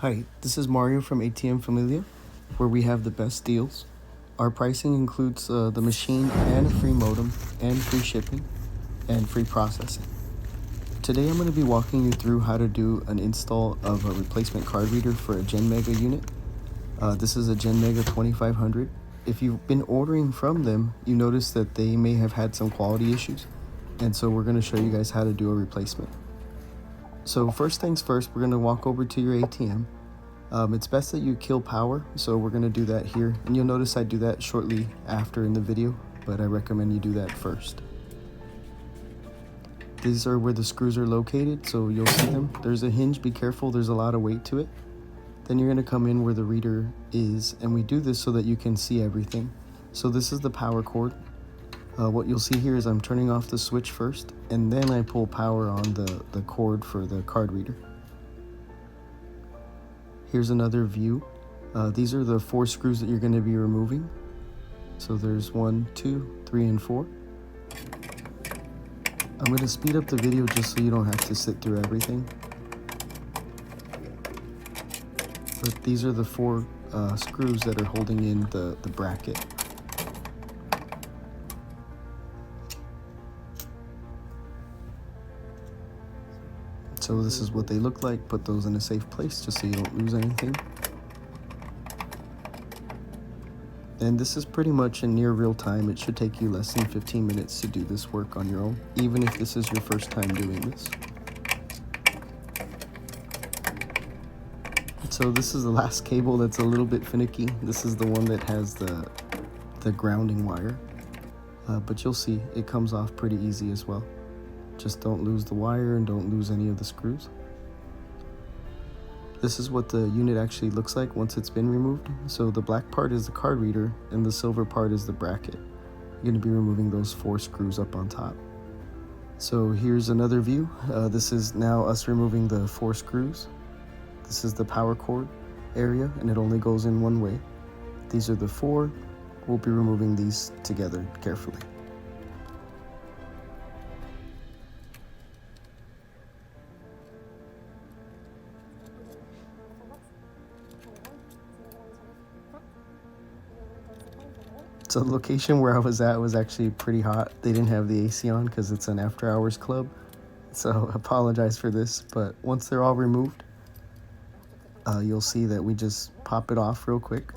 Hi, this is Mario from ATM Familia, where we have the best deals. Our pricing includes the machine and a free modem and free shipping and free processing. Today I'm going to be walking you through how to do an install of a replacement card reader for a Genmega unit. This is a Genmega 2500. If you've been ordering from them, you notice that they may have had some quality issues, and so we're going to show you guys how to do a replacement. So first things first, we're going to walk over to your ATM. It's best that you kill power, so we're going to do that here. And you'll notice I do that shortly after in the video, but I recommend you do that first. These are where the screws are located, so you'll see them. There's a hinge, be careful, there's a lot of weight to it. Then you're going to come in where the reader is, and we do this so that you can see everything. So this is the power cord. What you'll see here is I'm turning off the switch first, and then I pull power on the cord for the card reader. Here's another view. These are the 4 screws that you're going to be removing. So there's 1, 2, 3, and 4. I'm going to speed up the video just so you don't have to sit through everything. But these are the 4 screws that are holding in the bracket. So this is what they look like. Put those in a safe place just so you don't lose anything. And this is pretty much in near real time. It should take you less than 15 minutes to do this work on your own, even if this is your first time doing this. So this is the last cable that's a little bit finicky. This is the one that has the grounding wire. But you'll see it comes off pretty easy as well. Just don't lose the wire and don't lose any of the screws. This is what the unit actually looks like once it's been removed. So the black part is the card reader and the silver part is the bracket. You're going to be removing those 4 screws up on top. So here's another view. This is now us removing the 4 screws. This is the power cord area, and it only goes in one way. These are the 4. We'll be removing these together carefully. So the location where I was at was actually pretty hot. They didn't have the AC on because it's an after hours club. So I apologize for this, but once they're all removed, you'll see that we just pop it off real quick.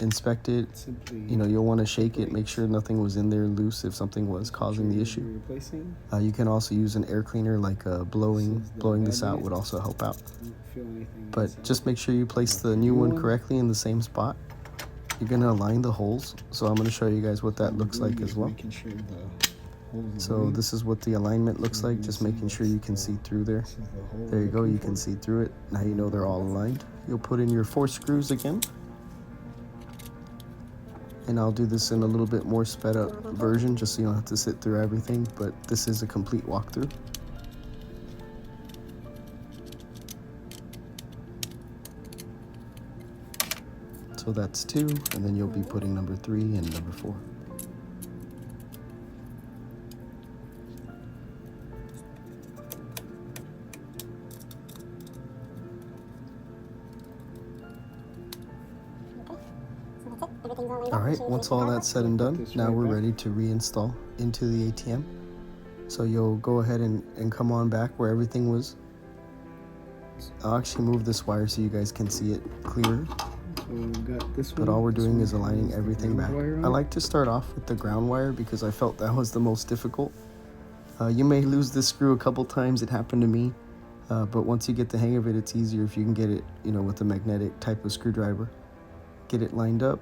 Inspect it. You know, you'll want to shake it, make sure nothing was in there loose if something was causing the issue. You can also use an air cleaner, like blowing this out would also help out. But just make sure you place the new one correctly in the same spot. You're going to align the holes, so I'm going to show you guys what that looks like as well. So this is what the alignment looks like, just making sure you can see through there. There you go, you can see through it. Now you know they're all aligned. You'll put in your 4 screws again. And I'll do this in a little bit more sped up version just so you don't have to sit through everything, but this is a complete walkthrough. So that's 2, and then you'll be putting number 3 and number 4. Alright, once all that's said and done, now we're ready to reinstall into the ATM. So you'll go ahead and come on back where everything was. I'll actually move this wire so you guys can see it clearer. But all we're doing is aligning everything back. I like to start off with the ground wire because I felt that was the most difficult. You may lose this screw a couple times, it happened to me. But once you get the hang of it, it's easier if you can get it, with a magnetic type of screwdriver. Get it lined up,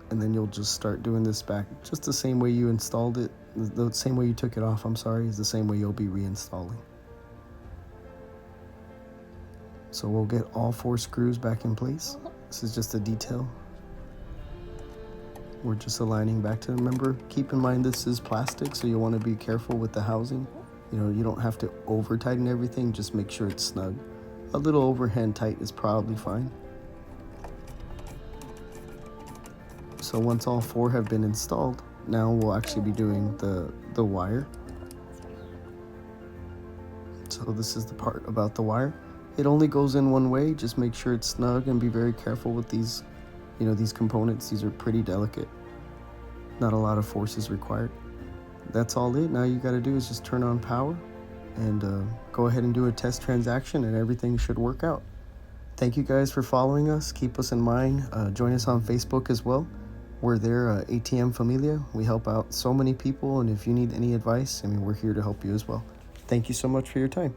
and then you'll just start doing this back. Just the same way you installed it, the same way you took it off, is the same way you'll be reinstalling. So we'll get all 4 screws back in place. This is just a detail. We're just aligning back to, remember, keep in mind this is plastic, so you want to be careful with the housing. You don't have to over tighten everything, just make sure it's snug. A little overhand tight is probably fine. So once all 4 have been installed, now we'll actually be doing the wire. So this is the part about the wire. It only goes in one way. Just make sure it's snug and be very careful with these, these components. These are pretty delicate. Not a lot of force is required. That's all it. Now you got to do is just turn on power and go ahead and do a test transaction, and everything should work out. Thank you guys for following us. Keep us in mind. Join us on Facebook as well. We're there, ATM Familia. We help out so many people, and if you need any advice, we're here to help you as well. Thank you so much for your time.